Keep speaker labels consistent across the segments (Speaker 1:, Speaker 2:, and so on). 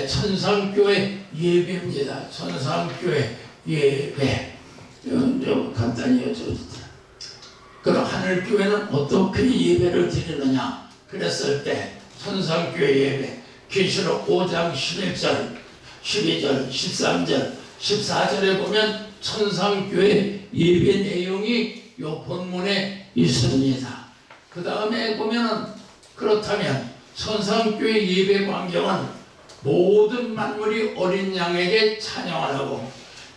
Speaker 1: 천상교회 예배입니다. 천상교회 예배. 좀 간단히 여쭤보자. 그럼 하늘교회는 어떻게 예배를 드리느냐? 그랬을 때 천상교회 예배, 계시록 5장 11절, 12절, 13절, 14절에 보면 천상교회 예배 내용이 요 본문에 있습니다. 그 다음에 보면은 그렇다면 천상교회 예배 광경은 모든 만물이 어린 양에게 찬양을 하고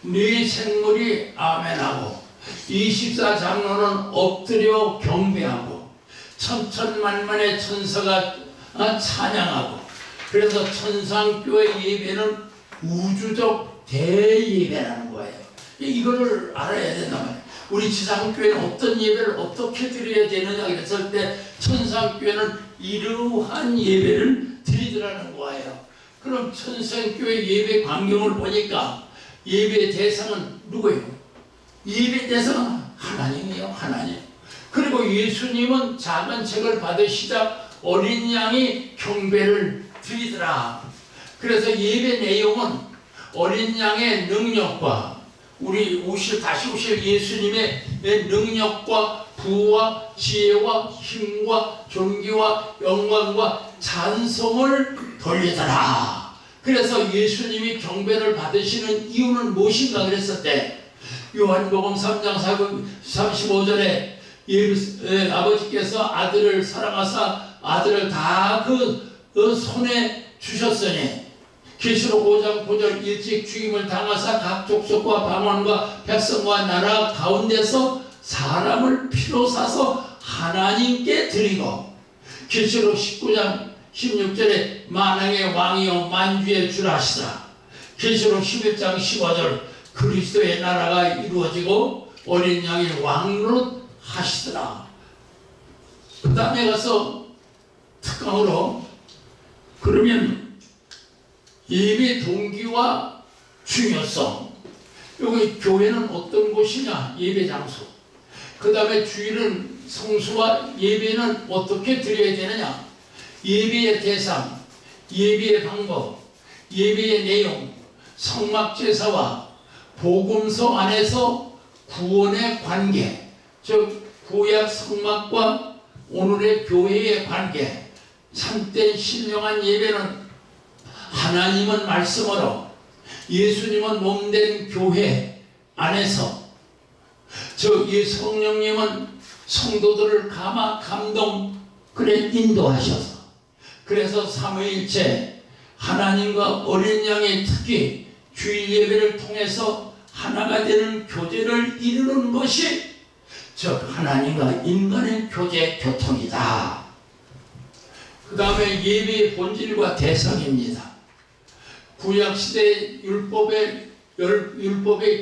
Speaker 1: 네 생물이 아멘하고 24장로는 엎드려 경배하고 천천만만의 천사가 찬양하고, 그래서 천상교회 예배는 우주적 대예배라는 거예요. 이거를 알아야 된단 말이에요. 우리 지상교회는 어떤 예배를 어떻게 드려야 되느냐 그랬을 때 천상교회는 이러한 예배를 드리더라는 거예요. 그럼 천상교회 예배 광경을 보니까 예배 대상은 누구예요? 예배 대상은 하나님이에요. 하나님. 그리고 예수님은 작은 책을 받으시자 어린 양이 경배를 드리더라. 그래서 예배 내용은 어린 양의 능력과 우리 다시 오실 예수님의 능력과 부와 지혜와 힘과 존귀와 영광과 찬송을 돌리더라. 그래서 예수님이 경배를 받으시는 이유는 무엇인가 그랬을 때 요한복음 3장 35절에 아버지께서 아들을 사랑하사 아들을 다 그 손에 주셨으니 계시록 5장 9절 일찍 죽임을 당하사 각 족속과 방언과 백성과 나라 가운데서 사람을 피로 사서 하나님께 드리고, 계시록 19장 16절에 만왕의 왕이요 만주의 주라 하시라. 계시록 11장 15절 그리스도의 나라가 이루어지고 어린 양이 왕으로 하시더라. 그 다음에 가서 특강으로 그러면 예배 동기와 중요성, 여기 교회는 어떤 곳이냐? 예배 장소. 그 다음에 주일은 성수와 예배는 어떻게 드려야 되느냐? 예배의 대상, 예배의 방법, 예배의 내용, 성막제사와 복음서 안에서 구원의 관계, 즉 구약 성막과 오늘의 교회의 관계. 참된 신령한 예배는 하나님은 말씀으로, 예수님은 몸된 교회 안에서, 즉 이 성령님은 성도들을 감동 그래 인도하셔서, 그래서 삼위일체 하나님과 어린 양의 특히 주일 예배를 통해서 하나가 되는 교제를 이루는 것이 즉 하나님과 인간의 교제 교통이다. 그 다음에 예배의 본질과 대상입니다. 구약시대 율법의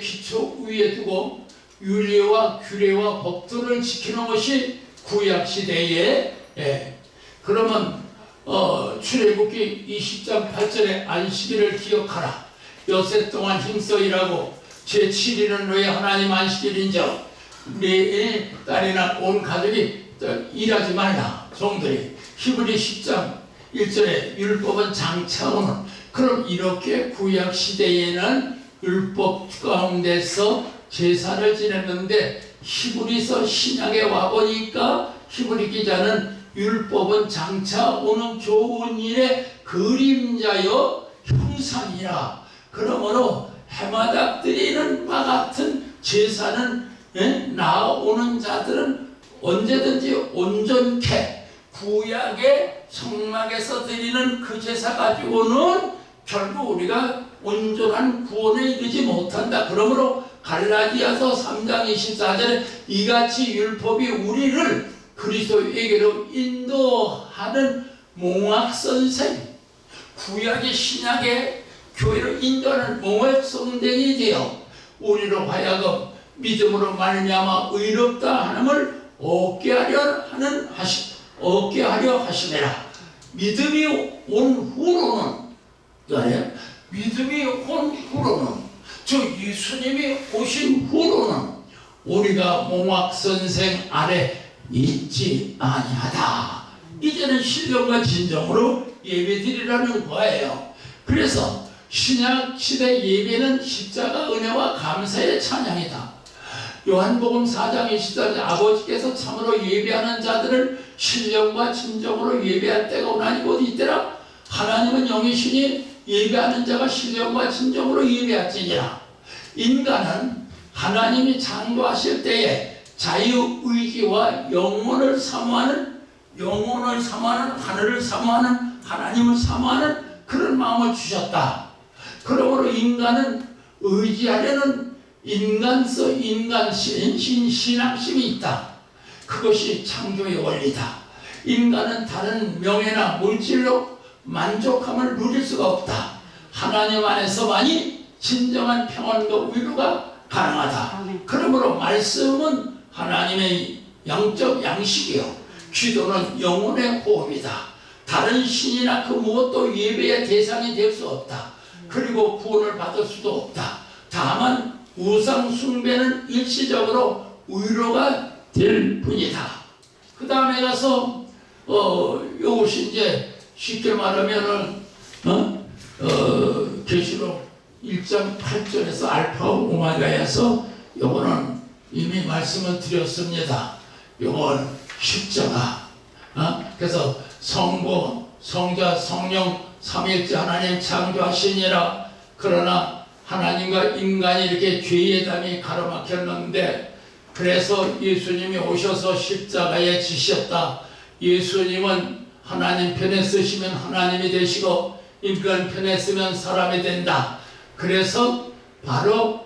Speaker 1: 기초 위에 두고 율례와 규례와 법도를 지키는 것이 구약시대의 그러면 출애굽기 20장 8절에 안식일을 기억하라. 엿새 동안 힘써 일하고 제7일은 너의 하나님 안식일인즉 네 딸이나 온 가족이 일하지 말라. 종들이 히브리 10장 1절에 율법은 장차오는, 그럼 이렇게 구약시대에는 율법 가운데서 제사를 지냈는데 히브리서 신약에 와보니까 히브리 기자는 율법은 장차 오는 좋은 일의 그림자여 형상이라. 그러므로 해마다 드리는 바 같은 제사는 나아오는 자들은 언제든지 온전케 구약의 성막에서 드리는 그 제사 가지고는 결국 우리가 온전한 구원에 이르지 못한다. 그러므로 갈라디아서 3장 24절에 이같이 율법이 우리를 그리스도에게로 인도하는 몽학선생, 구약의 신약의 교회를 인도하는 몽학선생이 되어 우리로 하여금 믿음으로 말미암아 의롭다 함을 얻게 하려 하시매라. 믿음이 온 후로는, 즉 예수님이 오신 후로는 우리가 몽학선생 아래 있지 아니하다. 이제는 신령과 진정으로 예배드리라는 거예요. 그래서 신약 시대 예배는 십자가 은혜와 감사의 찬양이다. 요한복음 4장 20절 아버지께서 참으로 예배하는 자들을 신령과 진정으로 예배할 때가 오나니 곧 이때라. 하나님은 영이시니 예배하는 자가 신령과 진정으로 예배할지니라. 인간은 하나님이 창조하실 때에 자유의지와 영혼을 사모하는 하늘을 사모하는 하나님을 사모하는 그런 마음을 주셨다. 그러므로 인간은 의지하려는 신앙심이 있다. 그것이 창조의 원리다. 인간은 다른 명예나 물질로 만족함을 누릴 수가 없다. 하나님 안에서만이 진정한 평안과 위로가 가능하다. 그러므로 말씀은 하나님의 영적 양식이요, 기도는 영혼의 호흡이다. 다른 신이나 그 무엇도 예배의 대상이 될 수 없다. 그리고 구원을 받을 수도 없다. 다만 우상 숭배는 일시적으로 위로가 될 뿐이다. 그 다음에 가서 이것이 이제 쉽게 말하면은 계시록 1장 8절에서 알파 오메가에서 요거는 이미 말씀을 드렸습니다. 요건 십자가. 그래서 성부, 성자, 성령 삼위일체 하나님 창조하시니라. 그러나 하나님과 인간이 이렇게 죄의 담이 가로막혔는데, 그래서 예수님이 오셔서 십자가에 지셨다. 예수님은 하나님 편에 쓰시면 하나님이 되시고 인간 편에 쓰면 사람이 된다. 그래서 바로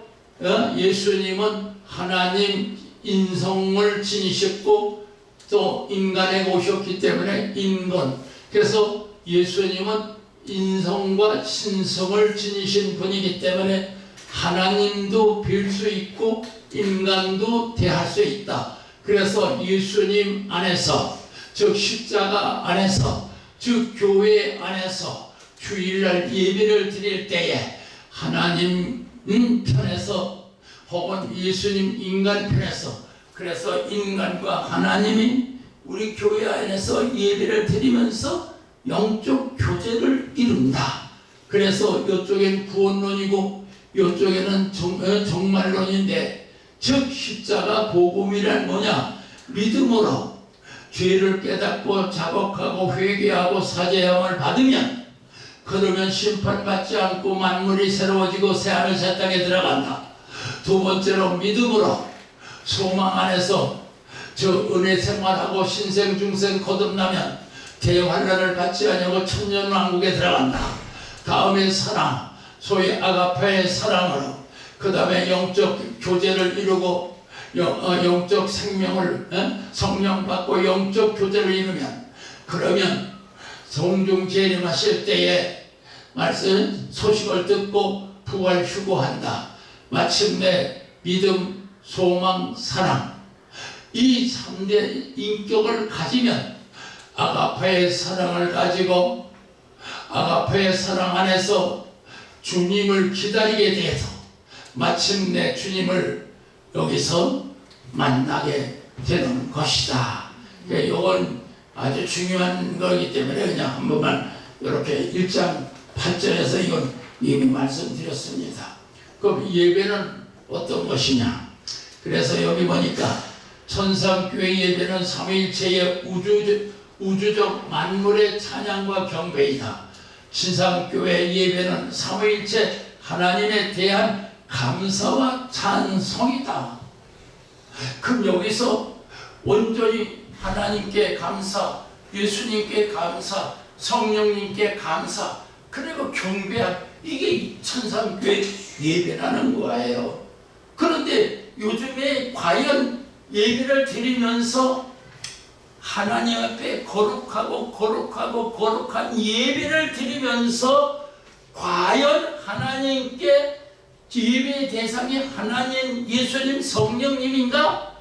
Speaker 1: 예수님은 하나님 인성을 지니셨고 또 인간에 오셨기 때문에 인건. 그래서 예수님은 인성과 신성을 지니신 분이기 때문에 하나님도 뵐 수 있고 인간도 대할 수 있다. 그래서 예수님 안에서, 즉 십자가 안에서, 즉 교회 안에서 주일날 예배를 드릴 때에 하나님 편에서 혹은 예수님 인간 편에서, 그래서 인간과 하나님이 우리 교회 안에서 예배를 드리면서 영적 교제를 이룬다. 그래서 이쪽엔 구원론이고 이쪽에는 정말론인데, 즉 십자가 복음이란 뭐냐? 믿음으로 죄를 깨닫고 자복하고 회개하고 사죄함을 받으면, 그러면 심판받지 않고 만물이 새로워지고 새하늘 새 땅에 들어간다. 두 번째로 믿음으로 소망 안에서 저 은혜 생활하고 신생 중생 거듭나면 대환란을 받지 아니하고 천년왕국에 들어간다. 다음에 사랑, 소위 아가페의 사랑으로, 그 다음에 영적 교제를 이루고 영적 생명을 성령 받고 영적 교제를 이루면, 그러면 성중 재림하실 때에 말씀 소식을 듣고 부활 휴거한다. 마침내 믿음, 소망, 사랑, 이 3대 인격을 가지면 아가페의 사랑을 가지고 아가페의 사랑 안에서 주님을 기다리게 돼서 마침내 주님을 여기서 만나게 되는 것이다. 이건 아주 중요한 거기 때문에 그냥 한 번만 이렇게 1장 8절에서 이건 이미 말씀드렸습니다. 그럼 예배는 어떤 것이냐? 그래서 여기 보니까 천상교회 예배는 삼위일체의 우주적 만물의 찬양과 경배이다. 신상교회 예배는 삼위일체 하나님에 대한 감사와 찬송이다. 그럼 여기서 온전히 하나님께 감사, 예수님께 감사, 성령님께 감사, 그리고 경배한, 이게 천상교회 예배라는 거예요. 그런데 요즘에 과연 예배를 드리면서 하나님 앞에 거룩한 예배를 드리면서 과연 하나님께 예배의 대상이 하나님, 예수님, 성령님인가?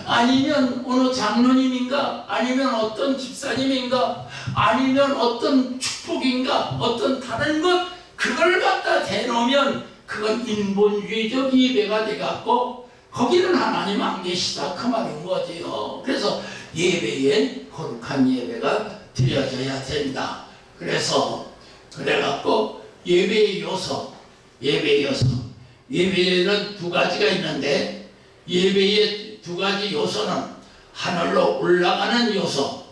Speaker 1: 아니면 어느 장로님인가? 아니면 어떤 집사님인가? 아니면 어떤 축복인가? 어떤 다른 것? 그걸 갖다 대놓으면 그건 인본주의적 예배가 돼갖고 거기는 하나님 안 계시다, 그 말인 거지요. 그래서 예배에 거룩한 예배가 드려져야 된다. 그래갖고 예배의 요소, 예배에는 두 가지가 있는데 예배의 두 가지 요소는 하늘로 올라가는 요소,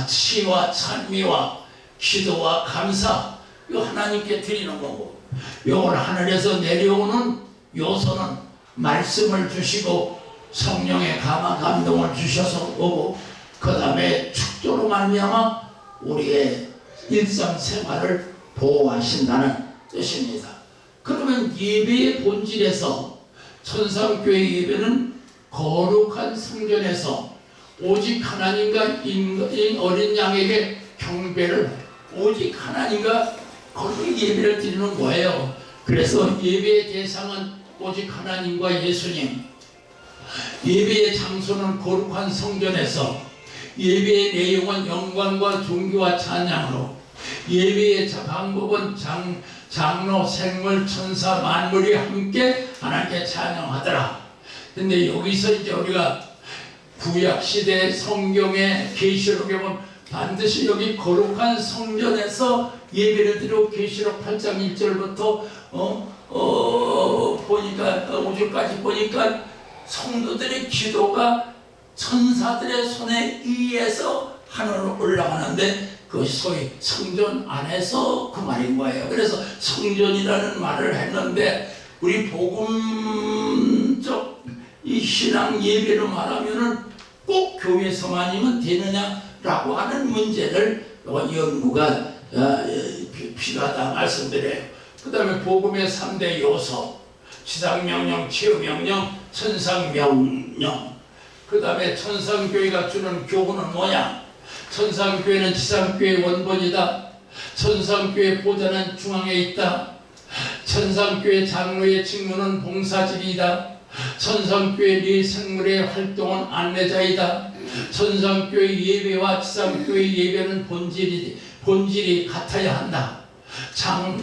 Speaker 1: 시와 찬미와 기도와 감사, 이거 하나님께 드리는 거고, 요걸 하늘에서 내려오는 요소는 말씀을 주시고 성령의 감화 감동을 주셔서 오고, 그 다음에 축도로 말미암아 우리의 일상생활을 보호하신다는 뜻입니다. 그러면 예배의 본질에서 천상교회 예배는 거룩한 성전에서 오직 하나님과 어린 양에게 경배를, 오직 하나님과 거룩히 예배를 드리는 거예요. 그래서 예배의 대상은 오직 하나님과 예수님, 예배의 장소는 거룩한 성전에서, 예배의 내용은 영광과 존귀와 찬양으로, 예배의 방법은 장로, 생물, 천사, 만물이 함께 하나님께 찬양하더라. 근데 여기서 이제 우리가 구약시대 성경의 계시록에 보면 반드시 여기 거룩한 성전에서 예배를 드리고, 계시록 8장 1절부터 보니까 5절까지 보니까 성도들의 기도가 천사들의 손에 의해서 하늘로 올라가는데, 그것이 소위 성전 안에서 그 말인 거예요. 그래서 성전이라는 말을 했는데, 우리 복음적 이 신앙 예배로 말하면은 꼭 교회에서만이면 되느냐라고 하는 문제를 연구가 필요하다 말씀드려요. 그 다음에 복음의 3대 요소, 지상명령, 치유명령, 천상명령. 그 다음에 천상교회가 주는 교훈은 뭐냐? 천상교회는 지상교회의 원본이다. 천상교회 보좌는 중앙에 있다. 천상교회 장로의 직무는 봉사직이다. 천상교회 네 생물의 활동은 안내자이다. 천상교회 예배와 지상교회 예배는 본질이 같아야 한다.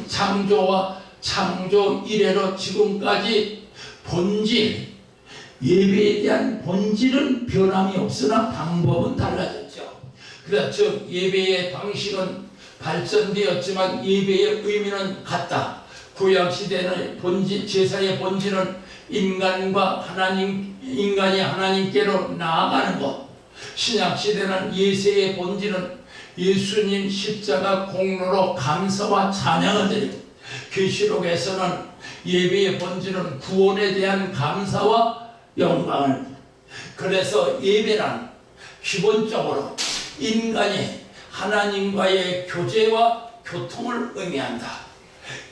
Speaker 1: 창조와 창조 이래로 지금까지 본질, 예배에 대한 본질은 변함이 없으나 방법은 달라졌죠. 그래서 즉 예배의 방식은 발전되었지만 예배의 의미는 같다. 구약시대는 제사의 본질은 인간이 하나님께로 나아가는 것. 신약시대는 예배의 본질은 예수님 십자가 공로로 감사와 찬양을 드리고, 계시록에서는 예배의 본질은 구원에 대한 감사와 영광을. 그래서 예배란 기본적으로 인간이 하나님과의 교제와 교통을 의미한다.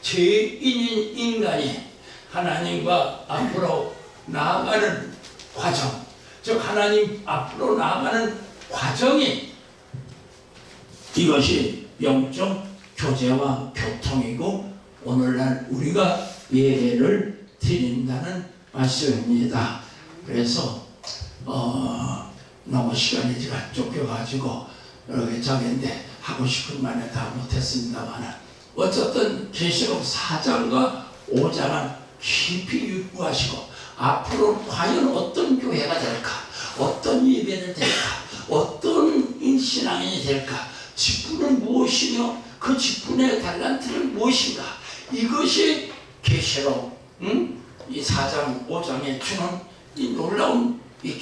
Speaker 1: 죄인인 인간이 하나님과 앞으로 나아가는 과정, 즉 하나님 앞으로 나아가는 과정이, 이것이 영적 교제와 교통이고 오늘날 우리가 예배를 드린다는 말씀입니다. 그래서 너무 시간이 제가 쫓겨가지고 여러 개 적인데 하고 싶은 말에 다 못했습니다만, 어쨌든 계시록 4장과 5장은 깊이 연구하시고 앞으로 과연 어떤 교회가 될까, 어떤 예배를 될까, 어떤 신앙인이 될까, 직분은 무엇이며 그 직분의 달란트는 무엇인가, 이것이 계시록 이 4장 5장에 주는 이 놀라운 이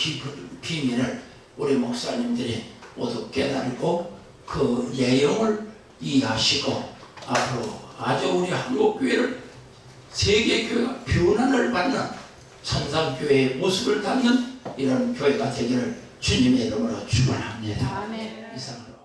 Speaker 1: 비밀을 우리 목사님들이 모두 깨달고 그 내용을 이해하시고 앞으로 아주 우리 한국교회를 세계교회가 변화를 받는 천상교회의 모습을 담는 이런 교회가 되기를 주님의 이름으로 축원합니다.
Speaker 2: 아멘.
Speaker 1: 이상으로.